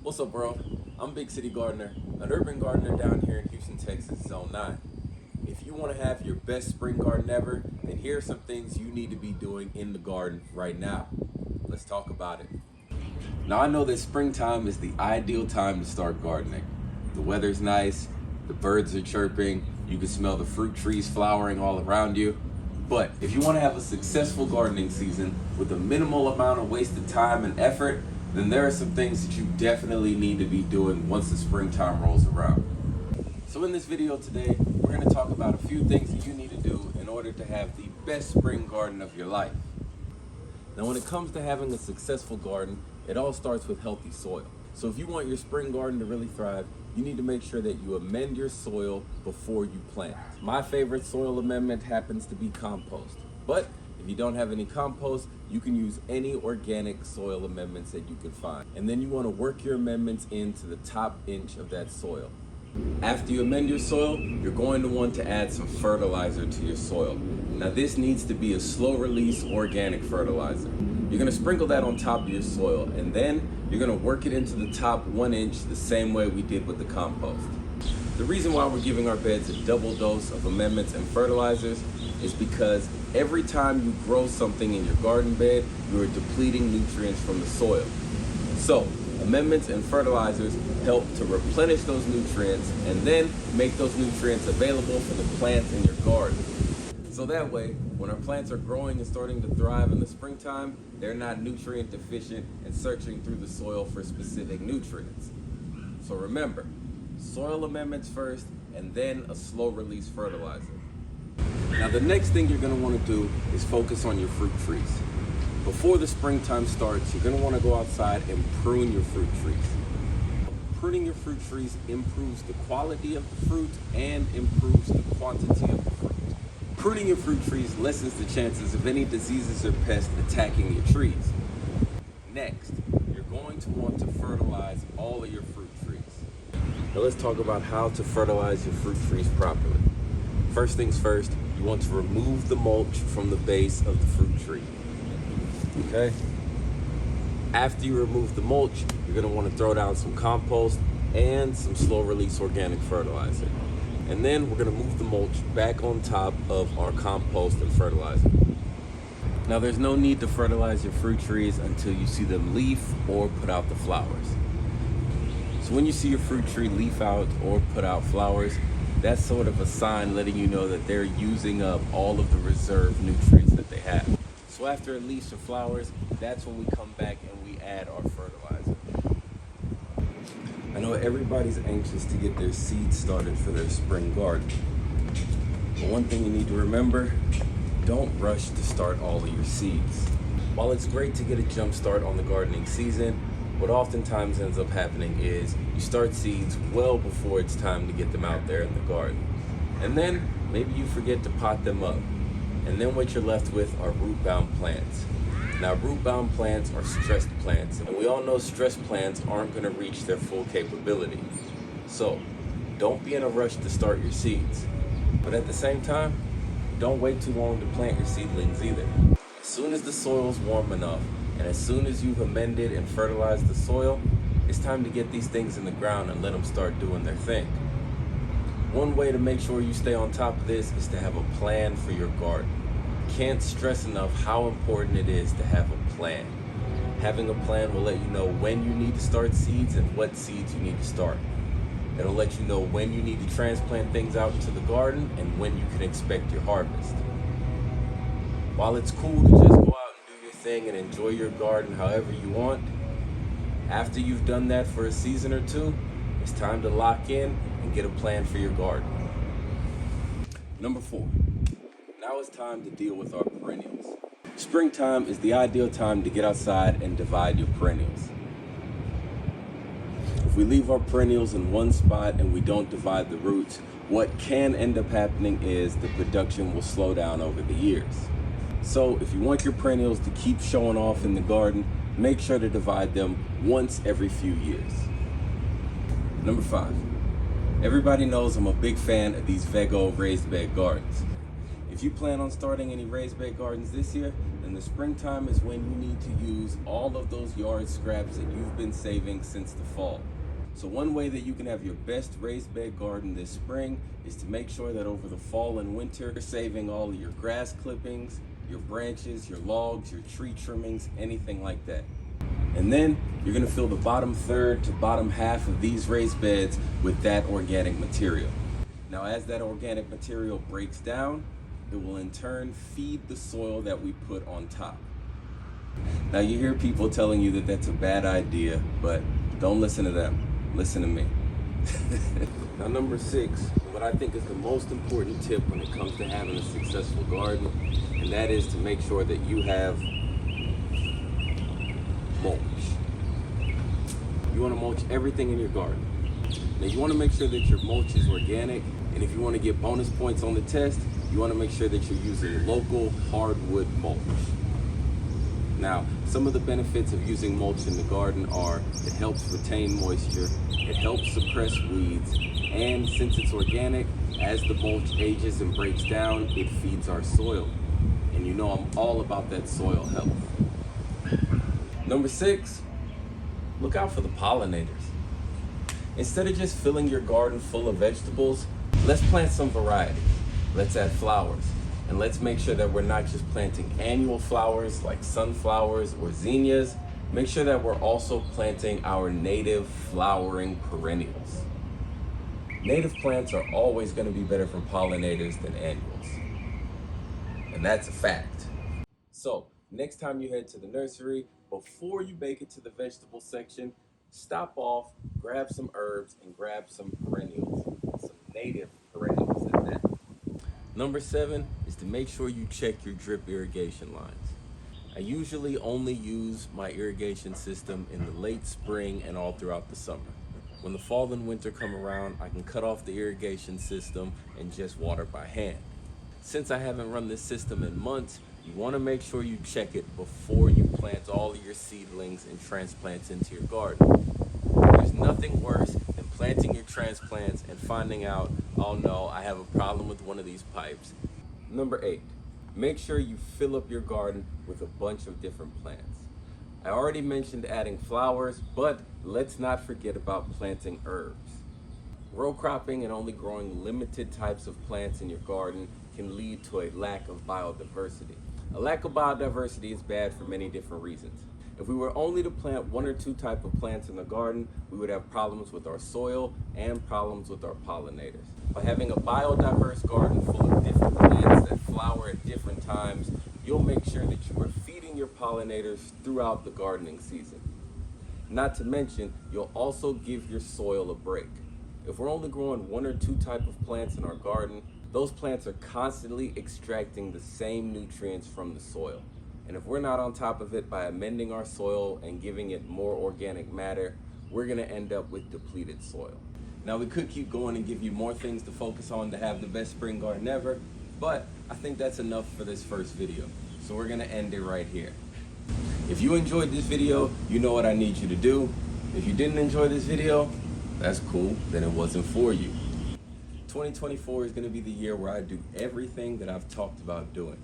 What's up, bro? I'm Big City Gardener, an urban gardener down here in Houston, Texas, Zone 9. If you want to have your best spring garden ever, then here are some things you need to be doing in the garden right now. Let's talk about it. Now, I know that springtime is the ideal time to start gardening. The weather's nice, the birds are chirping, you can smell the fruit trees flowering all around you. But if you want to have a successful gardening season with a minimal amount of wasted time and effort, then there are some things that you definitely need to be doing once the springtime rolls around. So in this video today, we're going to talk about a few things that you need to do in order to have the best spring garden of your life. Now, when it comes to having a successful garden, it all starts with healthy soil. So if you want your spring garden to really thrive, you need to make sure that you amend your soil before you plant. My favorite soil amendment happens to be compost. But if you don't have any compost, you can use any organic soil amendments that you can find. And then you want to work your amendments into the top inch of that soil. After you amend your soil, you're going to want to add some fertilizer to your soil. Now, this needs to be a slow release organic fertilizer. You're going to sprinkle that on top of your soil, and then you're going to work it into the top 1 inch the same way we did with the compost. The reason why we're giving our beds a double dose of amendments and fertilizers is because every time you grow something in your garden bed, you are depleting nutrients from the soil. So, amendments and fertilizers help to replenish those nutrients and then make those nutrients available for the plants in your garden. So that way, when our plants are growing and starting to thrive in the springtime, they're not nutrient deficient and searching through the soil for specific nutrients. So remember, soil amendments first and then a slow release fertilizer. Now, the next thing you're going to want to do is focus on your fruit trees. Before the springtime starts, you're going to want to go outside and prune your fruit trees. Pruning your fruit trees improves the quality of the fruit and improves the quantity of the fruit. Pruning your fruit trees lessens the chances of any diseases or pests attacking your trees. Next, you're going to want to fertilize all of your fruit trees. Now let's talk about how to fertilize your fruit trees properly. First things first, you want to remove the mulch from the base of the fruit tree. Okay? After you remove the mulch, you're going to want to throw down some compost and some slow release organic fertilizer. And then we're going to move the mulch back on top of our compost and fertilizer. Now, there's no need to fertilize your fruit trees until you see them leaf or put out the flowers. So when you see your fruit tree leaf out or put out flowers, that's sort of a sign letting you know that they're using up all of the reserve nutrients that they have. So after it leaves or flowers, that's when we come back and we add our fertilizer. I know everybody's anxious to get their seeds started for their spring garden. But one thing you need to remember, don't rush to start all of your seeds. While it's great to get a jump start on the gardening season, what oftentimes ends up happening is you start seeds well before it's time to get them out there in the garden. And then maybe you forget to pot them up. And then what you're left with are root-bound plants. Now, root-bound plants are stressed plants, and we all know stressed plants aren't going to reach their full capability. So, don't be in a rush to start your seeds. But at the same time, don't wait too long to plant your seedlings either. As soon as the soil's warm enough, and as soon as you've amended and fertilized the soil, it's time to get these things in the ground and let them start doing their thing. One way to make sure you stay on top of this is to have a plan for your garden. Can't stress enough how important it is to have a plan. Having a plan will let you know when you need to start seeds and what seeds you need to start. It'll let you know when you need to transplant things out into the garden and when you can expect your harvest. While it's cool to just go out and do your thing and enjoy your garden however you want, after you've done that for a season or two, it's time to lock in and get a plan for your garden. Number 4. Now it's time to deal with our perennials. Springtime is the ideal time to get outside and divide your perennials. If we leave our perennials in one spot and we don't divide the roots, what can end up happening is the production will slow down over the years. So if you want your perennials to keep showing off in the garden, make sure to divide them once every few years. Number 5. Everybody knows I'm a big fan of these Vego raised bed gardens. If you plan on starting any raised bed gardens this year, then and the springtime is when you need to use all of those yard scraps that you've been saving since the fall. So one way that you can have your best raised bed garden this spring is to make sure that over the fall and winter, you're saving all of your grass clippings, your branches, your logs, your tree trimmings, anything like that. And then you're gonna fill the bottom third to bottom half of these raised beds with that organic material. Now, as that organic material breaks down, it will in turn feed the soil that we put on top. Now, you hear people telling you that that's a bad idea, but don't listen to them. Listen to me. Now, number 6, what I think is the most important tip when it comes to having a successful garden, and that is to make sure that you have mulch. You want to mulch everything in your garden. Now, you want to make sure that your mulch is organic, and if you want to get bonus points on the test, you want to make sure that you're using local hardwood mulch. Now, some of the benefits of using mulch in the garden are it helps retain moisture, it helps suppress weeds, and since it's organic, as the mulch ages and breaks down, it feeds our soil. And you know I'm all about that soil health. Number 6, look out for the pollinators. Instead of just filling your garden full of vegetables, let's plant some variety. Let's add flowers. And let's make sure that we're not just planting annual flowers like sunflowers or zinnias. Make sure that we're also planting our native flowering perennials. Native plants are always going to be better for pollinators than annuals. And that's a fact. So, next time you head to the nursery, before you make it to the vegetable section, stop off, grab some herbs, and grab some perennials. Some native perennials at that. Number 7 is to make sure you check your drip irrigation lines. I usually only use my irrigation system in the late spring and all throughout the summer. When the fall and winter come around, I can cut off the irrigation system and just water by hand. Since I haven't run this system in months, you want to make sure you check it before you plant all of your seedlings and transplants into your garden. There's nothing worse than planting your transplants and finding out, oh no, I have a problem with one of these pipes. Number 8, make sure you fill up your garden with a bunch of different plants. I already mentioned adding flowers, but let's not forget about planting herbs. Row cropping and only growing limited types of plants in your garden can lead to a lack of biodiversity. A lack of biodiversity is bad for many different reasons. If we were only to plant 1 or 2 types of plants in the garden, we would have problems with our soil and problems with our pollinators. By having a biodiverse garden full of different plants that flower at different times, you'll make sure that you are feeding your pollinators throughout the gardening season. Not to mention, you'll also give your soil a break. If we're only growing 1 or 2 types of plants in our garden, those plants are constantly extracting the same nutrients from the soil. And if we're not on top of it by amending our soil and giving it more organic matter, we're gonna end up with depleted soil. Now, we could keep going and give you more things to focus on to have the best spring garden ever, but I think that's enough for this first video. So we're gonna end it right here. If you enjoyed this video, you know what I need you to do. If you didn't enjoy this video, that's cool, then it wasn't for you. 2024 is gonna be the year where I do everything that I've talked about doing.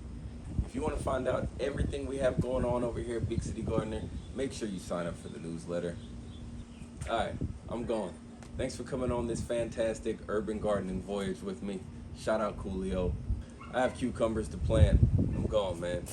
If you want to find out everything we have going on over here at Big City Gardener, make sure you sign up for the newsletter. All right, I'm going. Thanks for coming on this fantastic urban gardening voyage with me. Shout out Coolio. I have cucumbers to plant. I'm gone, man.